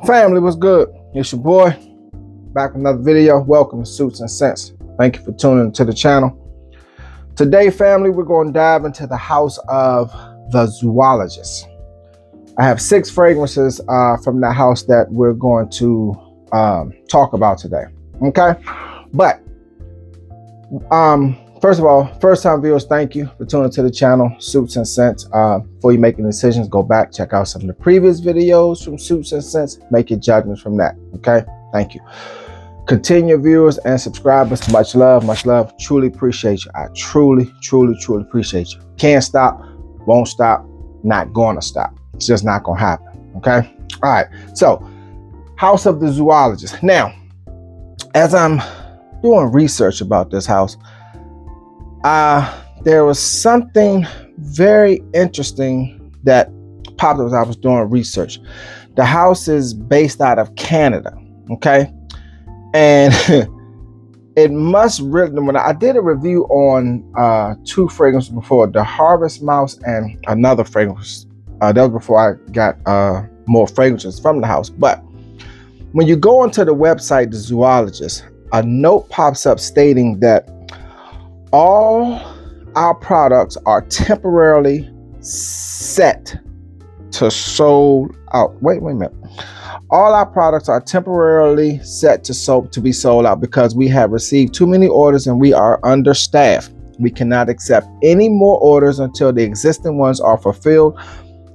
Family, what's good? It's your boy, back with another video. Welcome to Suits and Scents. Thank you for tuning to the channel. Today, family, we're going to dive into the house of the zoologist. I have 6 fragrances from the house that we're going to talk about today. Okay, but first of all, first-time viewers, thank you for tuning to the channel, Suits and Scents. Before you make any decisions, go back, check out some of the previous videos from Suits and Scents, make your judgments from that, okay? Thank you. Continue, viewers and subscribers. Much love, much love. Truly appreciate you. I truly appreciate you. Can't stop, won't stop, not gonna stop. It's just not gonna happen, okay? All right, so House of the Zoologist. Now, as I'm doing research about this house, there was something very interesting that popped up as I was doing research. The house is based out of Canada, okay? And it must really, when I did a review on 2 fragrances before, the Harvest Mouse and another fragrance. That was before I got more fragrances from the house. But when you go onto the website, The Zoologist, a note pops up stating that all our products are temporarily set to sold out. Wait a minute. All our products are temporarily set to be sold out because we have received too many orders and we are understaffed. We cannot accept any more orders until the existing ones are fulfilled.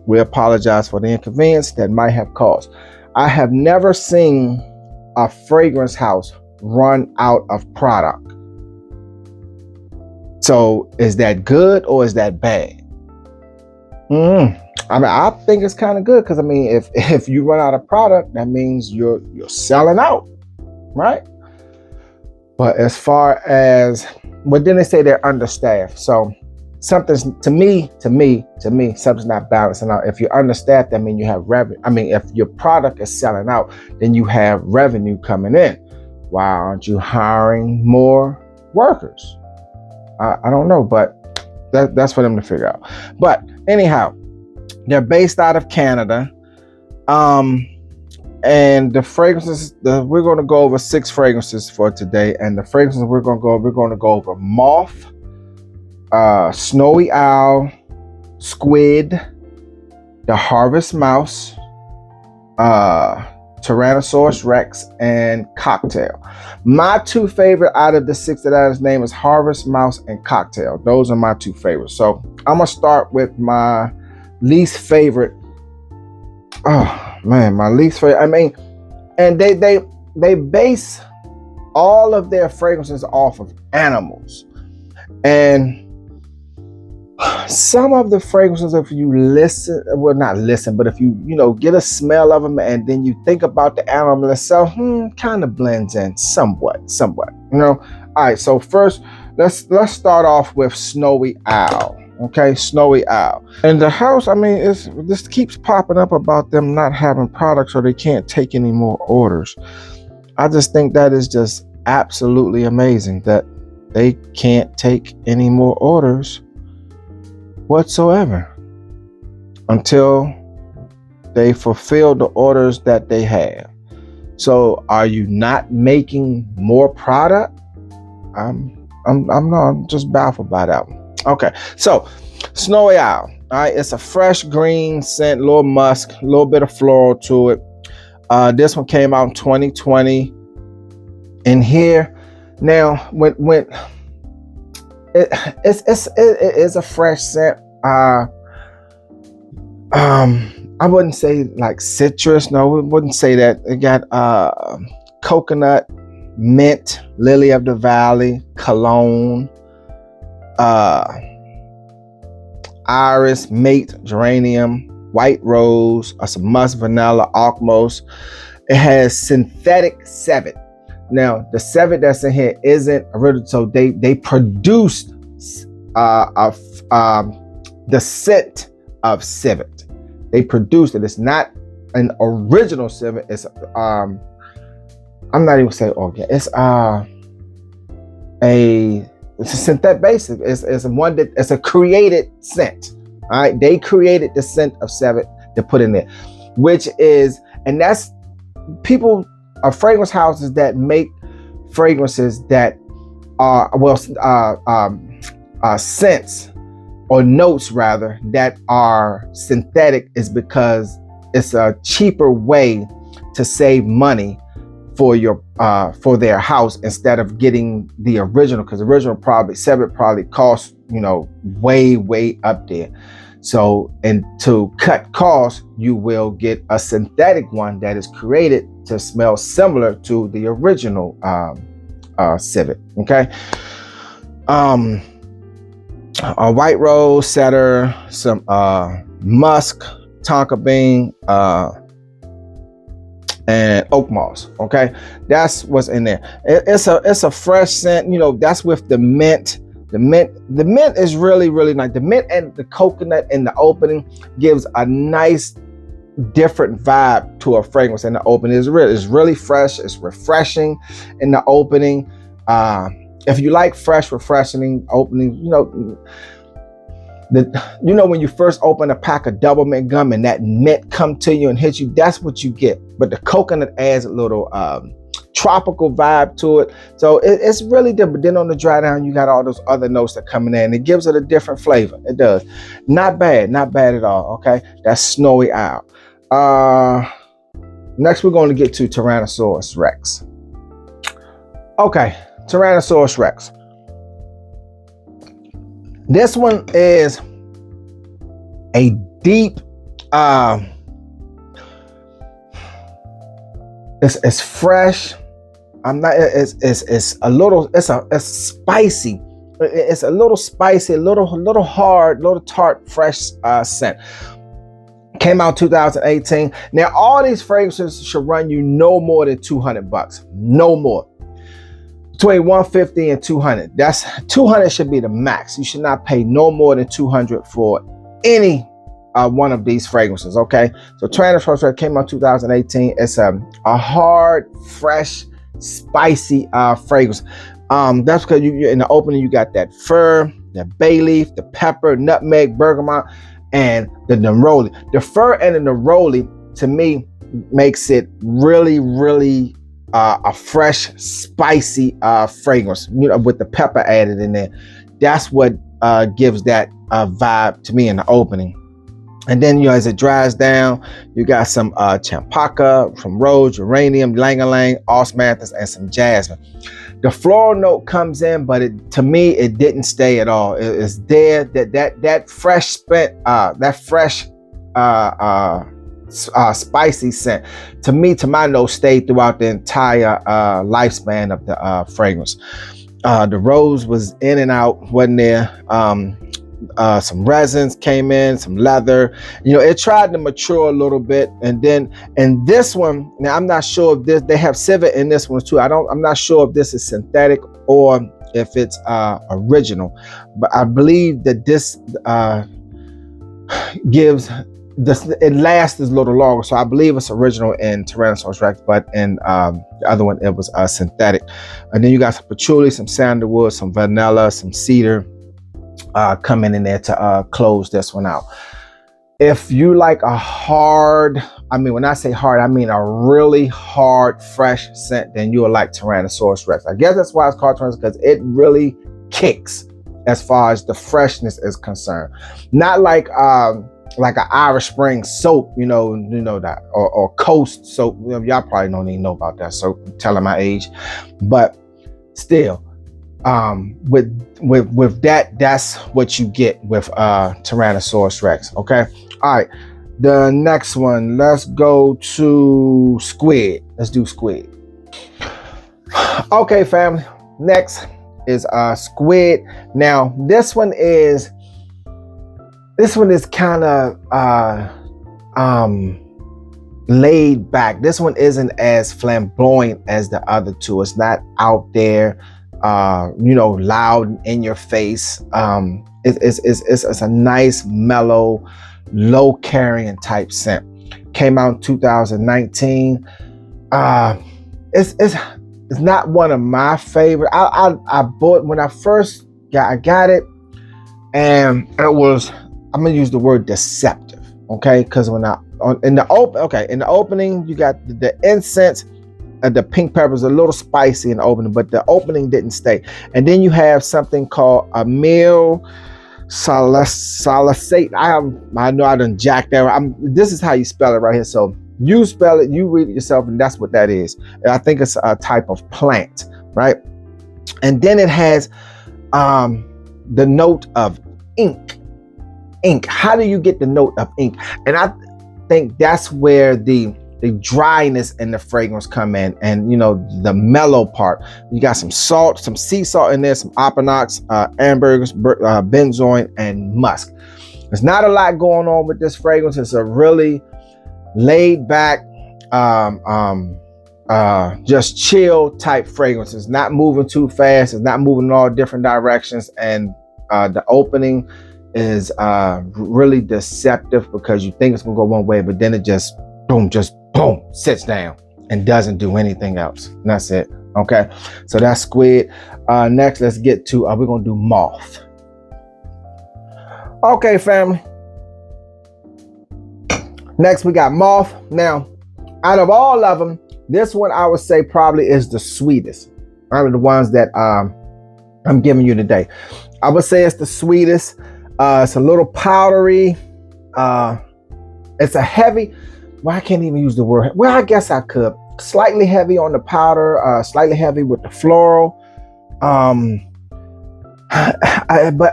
We apologize for the inconvenience that might have caused. I have never seen a fragrance house run out of product. So is that good or is that bad? I mean, I think it's kind of good because I mean, if you run out of product, that means you're selling out, right? But as far as, but then they say they're understaffed. So something's to me, something's not balancing out. If you're understaffed, that means you have revenue. I mean, if your product is selling out, then you have revenue coming in. Why aren't you hiring more workers? I don't know, but that's for them to figure out. But anyhow, they're based out of Canada. And the fragrances, we're going to go over 6 fragrances for today. And the fragrances we're going to go over Moth, Snowy Owl, Squid, the Harvest Mouse, Tyrannosaurus Rex, and Cocktail. My 2 favorite out of the 6 that I just named is Harvest Mouse and Cocktail. Those are my 2 favorites. So I'm gonna start with my least favorite. Oh man, my least favorite. I mean, and they base all of their fragrances off of animals. And some of the fragrances, if you listen, well, not listen, but if you get a smell of them and then you think about the animal itself, kind of blends in somewhat, All right, so first, let's start off with Snowy Owl. Okay, Snowy Owl. And the house, I mean, this keeps popping up about them not having products or they can't take any more orders. I just think that is just absolutely amazing that they can't take any more orders whatsoever until they fulfill the orders that they have. So are you not making more product? I'm just baffled by that one. Okay, so Snowy Owl. All right, it's a fresh green scent, a little musk, a little bit of floral to it. This one came out in 2020. And here, now when it is a fresh scent. I wouldn't say like citrus. No, we wouldn't say that. It got coconut, mint, lily of the valley, cologne, iris, mate, geranium, white rose, some musk, vanilla, osmos. It has synthetic civet. Now, the civet that's in here isn't original, so they produced the scent of civet. They produced it. It's not an original civet. It's I'm not even saying organic. It's a synthetic basic. It's one that it's a created scent. All right, they created the scent of civet to put in there, which is, and that's people are fragrance houses that make fragrances that are scents or notes rather that are synthetic, is because it's a cheaper way to save money for your for their house instead of getting the original, because the original probably civet probably costs, you know, way up there. So, and to cut costs, you will get a synthetic one that is created to smell similar to the original civet. Okay. A white rose, cedar, some musk, tonka bean, and oak moss. Okay, that's what's in there. It's a fresh scent. You know, that's with the mint. The mint is really nice. The mint and the coconut in the opening gives a nice different vibe to a fragrance in the opening. It's really fresh. It's refreshing in the opening. If you like fresh, refreshing opening, you know when you first open a pack of double mint gum and that mint come to you and hit you, that's what you get. But the coconut adds a little tropical vibe to it. So it's really different. But then on the dry down, you got all those other notes that come in there, and it gives it a different flavor. It does. Not bad at all. Okay, that's Snowy Owl. Next, we're going to get to Tyrannosaurus Rex. Okay, Tyrannosaurus Rex. This one is a deep, it's fresh. It's spicy. It's a little spicy, a little hard, a little tart, fresh scent. Came out 2018. Now, all these fragrances should run you no more than $200. No more. Between $150 and $200. That's $200 should be the max. You should not pay no more than $200 for any one of these fragrances. Okay, so Tyrannosaurus Rex came out 2018. It's a hard, fresh, spicy fragrance. That's because you in the opening you got that fir, the bay leaf, the pepper, nutmeg, bergamot, and the neroli. The fir and the neroli to me makes it really a fresh, spicy fragrance, you know, with the pepper added in there. That's what gives that vibe to me in the opening. And then, you know, as it dries down, you got some champaca, some rose, geranium, ylang-ylang, osmanthus, and some jasmine. The floral note comes in, but to me, it didn't stay at all. It's there. That fresh spent, that fresh spicy scent, to me, to my nose, stayed throughout the entire lifespan of the fragrance. The rose was in and out, wasn't there. Some resins came in, some leather. You know, it tried to mature a little bit, and then in this one, now I'm not sure if this, they have civet in this one too. I'm not sure if this is synthetic or if it's original, but I believe that this gives this, it lasts a little longer. So I believe it's original in Tyrannosaurus Rex, but in the other one it was synthetic. And then you got some patchouli, some sandalwood, some vanilla, some cedar coming in there to close this one out. If you like a hard, I mean, when I say hard, I mean a really hard, fresh scent, then you'll like Tyrannosaurus Rex. I guess that's why it's called Tyrannosaurus, because it really kicks as far as the freshness is concerned. Not like an Irish Spring soap, you know that, or Coast soap. You know, y'all probably don't even know about that soap. I'm telling my age, but still, with that, that's what you get with Tyrannosaurus Rex. Okay, all right. The next one, let's go to Squid. Let's do Squid. Okay, family. Next is Squid. Now, this one is kind of laid back. This one isn't as flamboyant as the other two. It's not out there, loud in your face. It's a nice, mellow, low carrying type scent. Came out in 2019. It's not one of my favorite. I bought when I first got it, and it was I'm gonna use the word deceptive, okay? Because in the opening, you got the incense. The pink pepper is a little spicy in the opening, but the opening didn't stay. And then you have something called a meal salicylate. I know I done jacked that. This is how you spell it right here. So you spell it, you read it yourself, and that's what that is. And I think it's a type of plant, right? And then it has the note of ink. Ink. How do you get the note of ink? And I think that's where the dryness and the fragrance come in, and the mellow part. You got some salt, some sea salt in there, some opanox, ambergris, benzoin, and musk. There's not a lot going on with this fragrance. It's a really laid back, just chill type fragrance. It's not moving too fast. It's not moving in all different directions, and the opening is really deceptive because you think it's gonna go one way, but then it just boom, sits down and doesn't do anything else. And that's it. Okay, so that's Squid. Next, let's get to we're gonna do Moth. Okay, family. Next, we got Moth. Now, out of all of them, this one I would say probably is the sweetest. Out of the ones that I'm giving you today, I would say it's the sweetest. It's a little powdery. It's a heavy. Well, I can't even use the word. Well, I guess I could. Slightly heavy on the powder, slightly heavy with the floral. But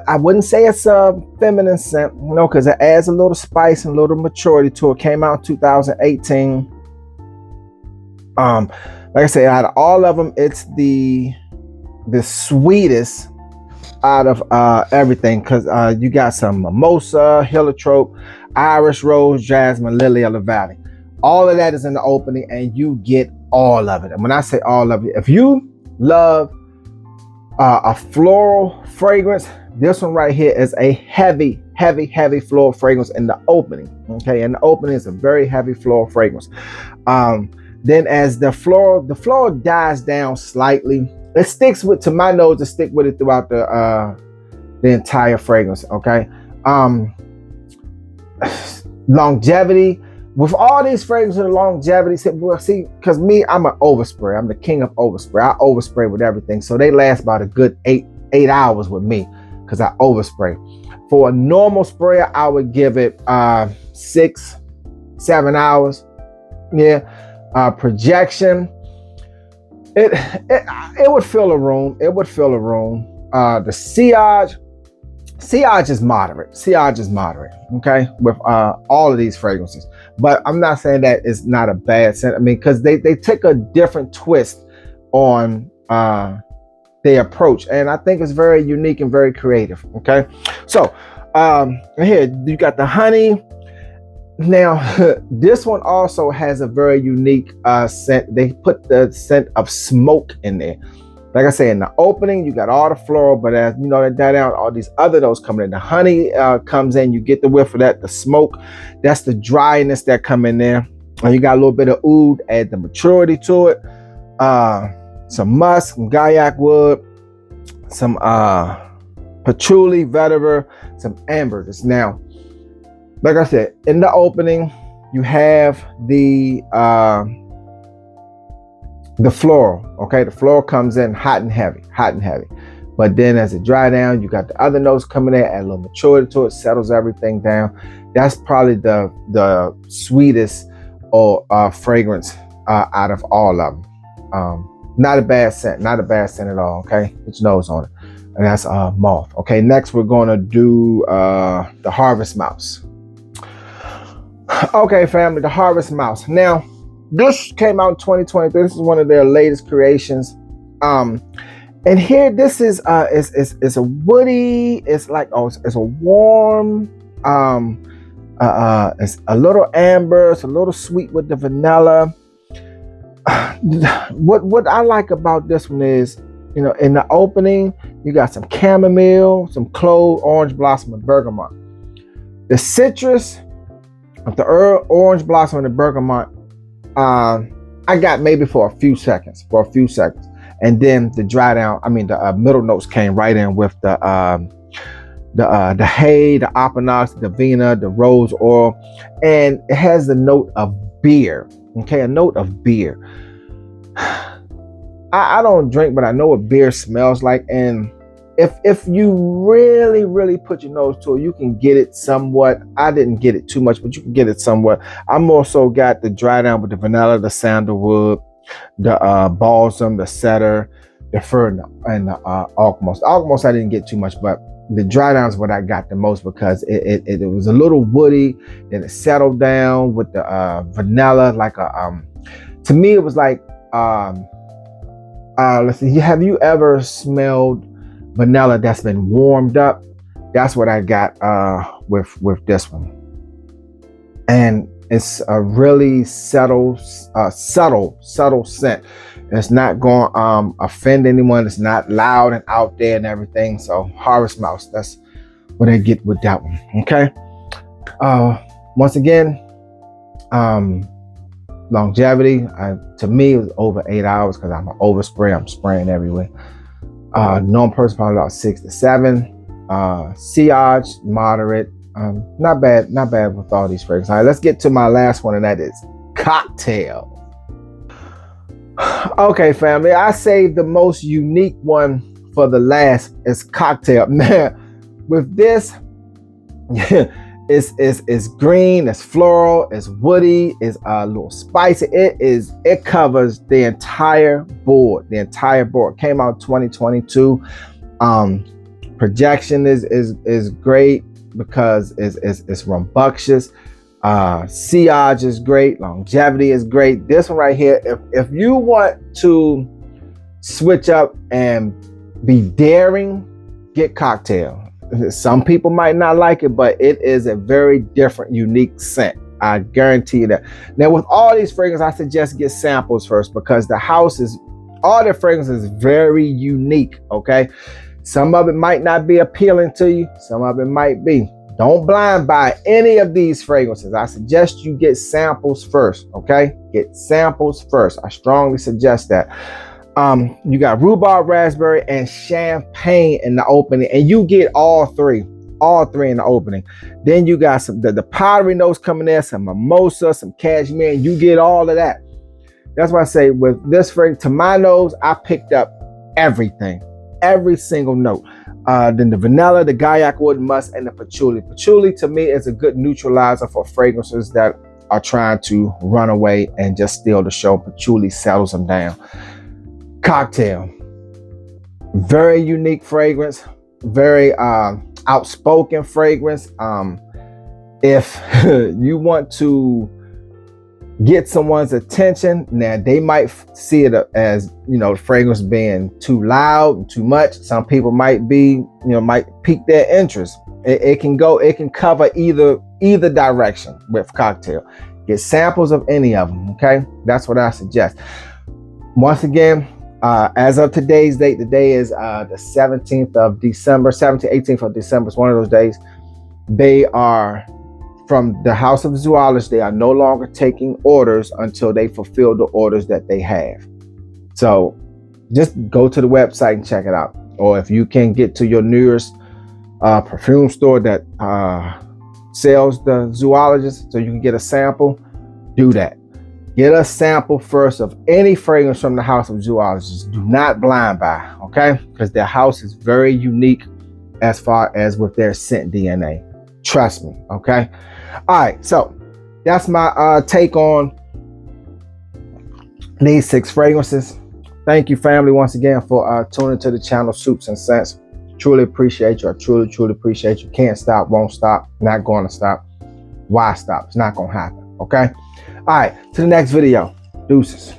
I wouldn't say it's a feminine scent, because it adds a little spice and a little maturity to it. Came out in 2018. Like I say, out of all of them, it's the sweetest out of everything, because you got some mimosa, heliotrope, Irish rose, jasmine, lily of the valley. All of that is in the opening, and you get all of it. And when I say all of it, if you love a floral fragrance, this one right here is a heavy floral fragrance in the opening. Okay, and the opening is a very heavy floral fragrance. Then as the floral dies down slightly, it sticks to my nose, to stick with it throughout the entire fragrance. Okay. Longevity. With all these fragrances, longevity, well, see, because me, I'm an overspray. I'm the king of overspray. I overspray with everything. So they last about a good eight hours with me, because I overspray. For a normal sprayer, I would give it 6-7 hours. Yeah. Projection. It would fill a room. It would fill a room. The sillage is moderate. Sillage is moderate. Okay, with all of these fragrances. But I'm not saying that it's not a bad scent. I mean, because they take a different twist on their approach, and I think it's very unique and very creative. Okay, so here you got the honey. Now, this one also has a very unique scent. They put the scent of smoke in there. Like I say, in the opening, you got all the floral, but as you know, that die down, all these other notes come in. The honey comes in, you get the whiff of that. The smoke, that's the dryness that come in there. And you got a little bit of oud, add the maturity to it. Some musk, some gaiac wood, some patchouli, vetiver, some ambergris. Now, like I said, in the opening, you have the floral. Okay, the floral comes in hot and heavy. But then as it dry down, you got the other notes coming in, add a little maturity to it, settles everything down. That's probably the sweetest or fragrance out of all of them. Not a bad scent at all. Okay, put your nose on it, and that's Moth. Okay, next we're gonna do the Harvest Mouse. Okay, family, the Harvest Mouse. Now, this came out in 2023. This is one of their latest creations. And here, this is it's a woody. It's like it's a warm. It's a little amber. It's a little sweet with the vanilla. What I like about this one is, in the opening, you got some chamomile, some clove, orange blossom, and bergamot. The citrus of the orange blossom and the bergamot, I got maybe for a few seconds, and then the dry down. I mean, the middle notes came right in with the the hay, the opanox, the vena, the rose oil, and it has the note of beer. Okay, a note of beer. I don't drink, but I know what beer smells like, and if you really put your nose to it, you can get it somewhat. I didn't get it too much, but you can get it somewhat. I'm also got the dry down with the vanilla, the sandalwood, the balsam, the cedar, the fir, and the alchemist. Alchemist I didn't get too much, but the dry down is what I got the most because it was a little woody, then it settled down with the vanilla, like a to me it was like let's see, have you ever smelled vanilla that's been warmed up? That's what I got with this one. And it's a really subtle scent. It's not going to offend anyone. It's not loud and out there and everything. So Harvest Mouse, that's what I get with that one. Okay. Once again, longevity, to me, it was over 8 hours because I'm an overspray. I'm spraying everywhere. Known person probably about 6 to 7. Sillage, moderate. Not bad with all these fragrances. All right, let's get to my last one, and that is cocktail. Okay, family, I saved the most unique one for the last. Is cocktail. Man, with this, it's green, it's floral, it's woody, it's a little spicy. It covers the entire board. The entire board came out 2022. Projection is great because it's rambunctious. Sillage is great. Longevity is great. This one right here, if you want to switch up and be daring, get cocktail. Some people might not like it, but it is a very different, unique scent. I guarantee you that. Now, with all these fragrances, I suggest get samples first because the house is, all the fragrances is very unique, okay? Some of it might not be appealing to you. Some of it might be. Don't blind buy any of these fragrances. I suggest you get samples first, okay? Get samples first. I strongly suggest that. You got rhubarb, raspberry, and champagne in the opening, and you get all three in the opening. Then you got some the powdery notes coming there, some mimosa, some cashmere, and you get all of that. That's why I say with this fragrance, to my nose, I picked up everything, every single note. Then the vanilla, the gaiac wood musk, and the patchouli. Patchouli to me is a good neutralizer for fragrances that are trying to run away and just steal the show. Patchouli settles them down. Cocktail, very unique fragrance, very outspoken fragrance. If you want to get someone's attention, now they might see it as, the fragrance being too loud and too much. Some people might be, might pique their interest. It can cover either direction with cocktail. Get samples of any of them, okay? That's what I suggest. Once again, as of today's date, the day is the 17th of December, 17th, 18th of December. It's one of those days. They are from the House of Zoologists. They are no longer taking orders until they fulfill the orders that they have. So just go to the website and check it out. Or if you can get to your nearest perfume store that sells the zoologist so you can get a sample, do that. Get a sample first of any fragrance from the House of Zoologists. Do not blind buy, okay? Because their house is very unique as far as with their scent DNA. Trust me, okay? All right, so that's my take on these 6 fragrances. Thank you, family, once again for tuning to the channel, Soups and Scents. Truly appreciate you. I truly appreciate you. Can't stop, won't stop, not going to stop. Why stop? It's not going to happen, okay? All right, to the next video. Deuces.